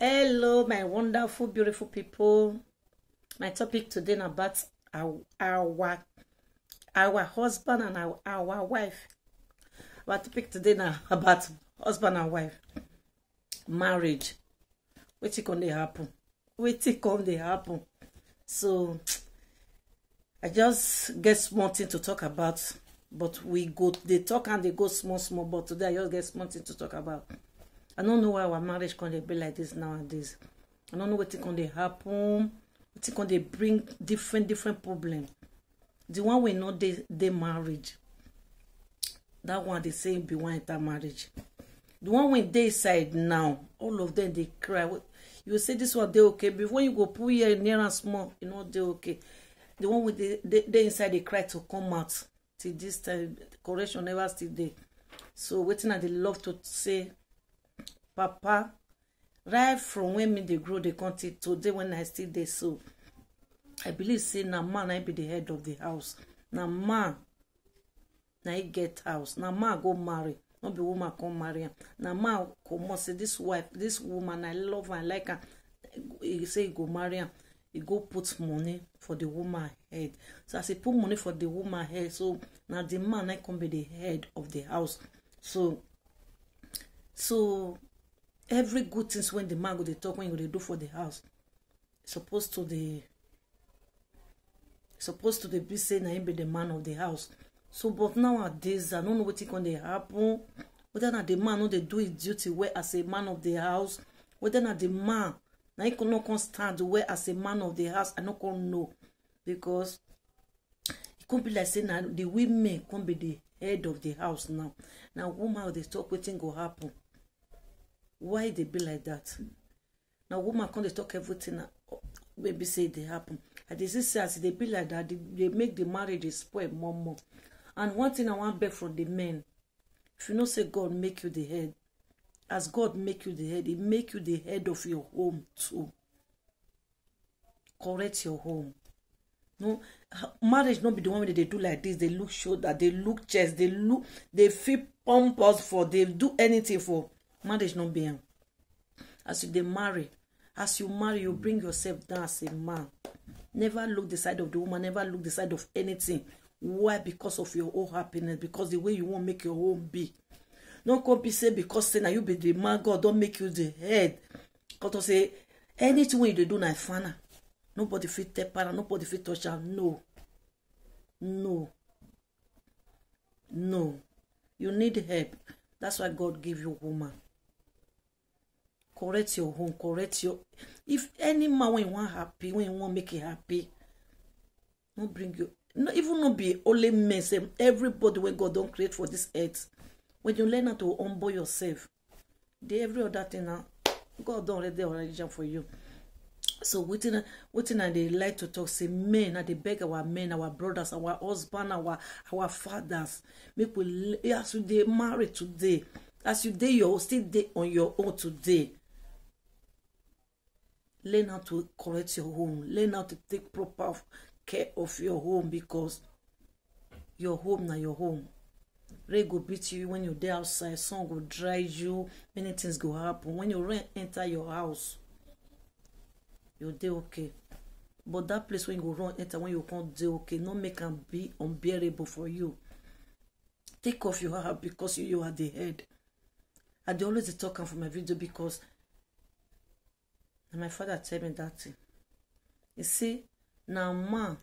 Hello, my wonderful, beautiful people. My topic today is about our husband and our wife. Our topic today is about husband and wife. Marriage. Wetin come dey happen? Wetin come dey happen? So, I just get small thing to talk about, but they talk and they go small, but today I just get small thing to talk about. I don't know why our marriage can be like this nowadays. I don't know what can they happen. What can they bring different problem. The one we know they marriage. That one they say be one enter marriage. The one when they side now, all of them they cry. You will say this one they okay. Before you go pull here near and small, you know they okay. The one with they inside they cry to come out. Till this time, correction never still there. So waiting at they love to say. Papa, right from when me they grow the country today when I still there, so I believe say na man I be the head of the house. Na man na he get house. Na man go marry. Not be woman come marry him. Na man come say this wife, this woman I love her, I like her. He say he go marry him. He go put money for the woman head. So as he put money for the woman head, so now the man I come be the head of the house. So every good things when the man go they talk when you they do for the house, supposed to be saying I be the man of the house. So but nowadays I don't know what can they happen. Whether not the man know they do his duty where as a man of the house, whether not the man now he can not stand where as a man of the house, I not can know, because it can't be like saying now the women can be the head of the house now. Now woman they talk what thing go happen. Why they be like that? Now woman can't they talk everything maybe say they happen. And this is as they be like that, they make the marriage spoil more. And one thing I want back from the men, if you know say God make you the head, as God make you the head, He make you the head of your home too. Correct your home. No, marriage not be the one that they do like this. They look shoulder, they look chest, they feel pompous for, they do anything for. Marriage not be. As you marry, you bring yourself down as a man. Never look the side of the woman, never look the side of anything. Why? Because of your own happiness, because the way you want to make your home be. Don't come be say because say now you be the man, God don't make you the head. God to say anything when you do na fana. Nobody fit tell para, nobody fit touch her. No. You need help. That's why God give you woman. Correct your home, if any man when you want happy, when you want make it happy, don't bring you, not even not be only men, say everybody when God don't create for this earth. When you learn how to humble yourself, every other thing now, God don't already religion for you. So waiting they like to talk, say men, and they beg our men, our brothers, our husband, our fathers, make we as you they marry today, as you day you're still day on your own today. Learn how to correct your home. Learn how to take proper care of your home, because your home na your home. Rain go beat you when you're there outside. Sun go dry you. Many things go happen. When you enter your house, you're there okay. But that place when you go run enter, when you can't do okay, not make them be unbearable for you. Take off your hat because you are the head. I dey always talk for my video because my father tell me that thing. You see, now man,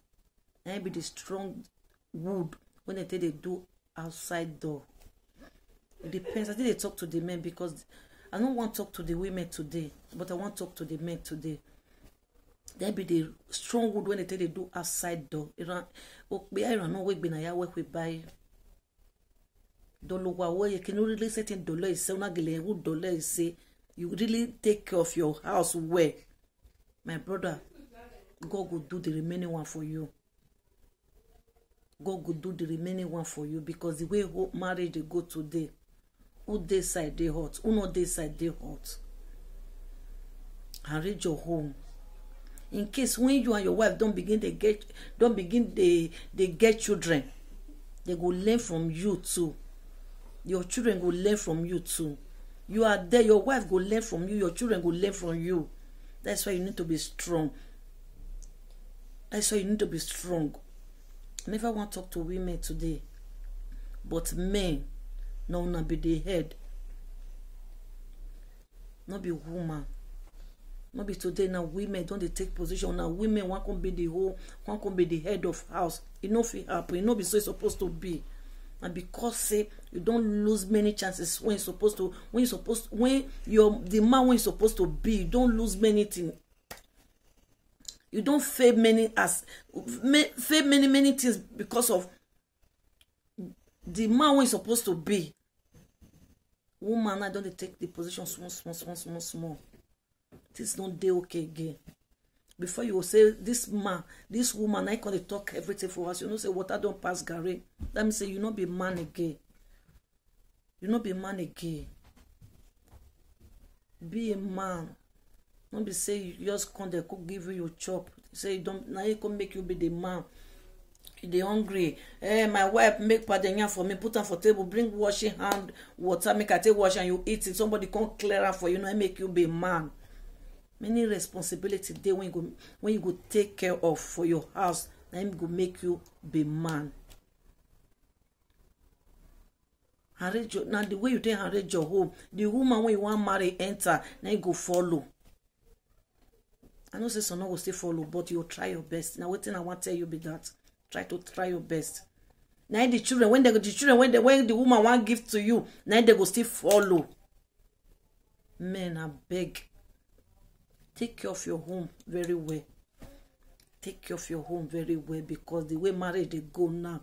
I be the strong wood when they do outside door. It depends. I think they talk to the men because I don't want to talk to the women today, but I want to talk to the men today. They be the strong wood when they do outside door. Iran no work na ya work we buy. Don't where you can really set in dollar is $7 say you really take care of your house well. My brother, God will do the remaining one for you. God will do the remaining one for you, because the way marriage they go today, who they side they hot, who not they side they hot. Arrange your home. In case when you and your wife don't begin they get children, they go learn from you too. Your children will learn from you too. You are there. Your wife go learn from you. Your children go learn from you. That's why you need to be strong. That's why you need to be strong. I never want to talk to women today. But men, no one be the head. Not be woman. Not be today now women don't they take position. Now women one can be the whole, one can be the head of house. It no fit happen. It no be so it's supposed to be. And because say you don't lose many chances when you're supposed to, when you're the man when you're supposed to be, you don't lose many things. You don't fail many things because of the man when you're supposed to be. Woman, I don't take the position small. This don't dey okay again. Before you will say this man, this woman, I can talk everything for us. You know, say water don't pass Gary. That means say you not be man again. You not be man again. Be a man. Don't be say you just come there, could give you your chop. Say you don't now it can make you be the man. You dey hungry. My wife make padenya for me, put on for table, bring washing hand water, make I take wash and you eat it. Somebody can't clear up for you, know, make you be a man. Many responsibility there when you go take care of for your house, then go make you be man. Now the way you take arrange your home, the woman when you want marry enter, then you go follow. I know say some no go still follow, but you try your best. Now what thing I want to tell you be that try your best. Now the children when the woman want give to you, now they go still follow. Men, I beg. Take care of your home very well. Take care of your home very well because the way marriage they go now,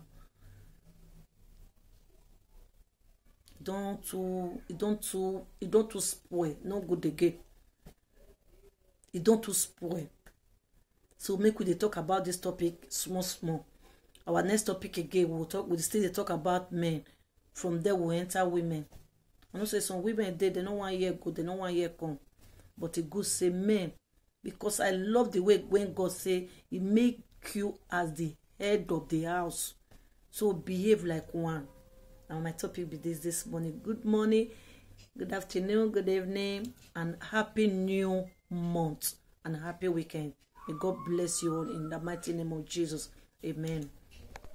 it don't too spoil. No good again. It don't too spoil. So make we talk about this topic small. Our next topic again we'll still talk about men. From there we'll enter women. I know say some women they don't want year go, they don't want year come. But it good say men, because I love the way when God say He make you as the head of the house. So behave like one. Now my topic be this morning. Good morning, good afternoon, good evening, and happy new month and happy weekend. May God bless you all in the mighty name of Jesus. Amen.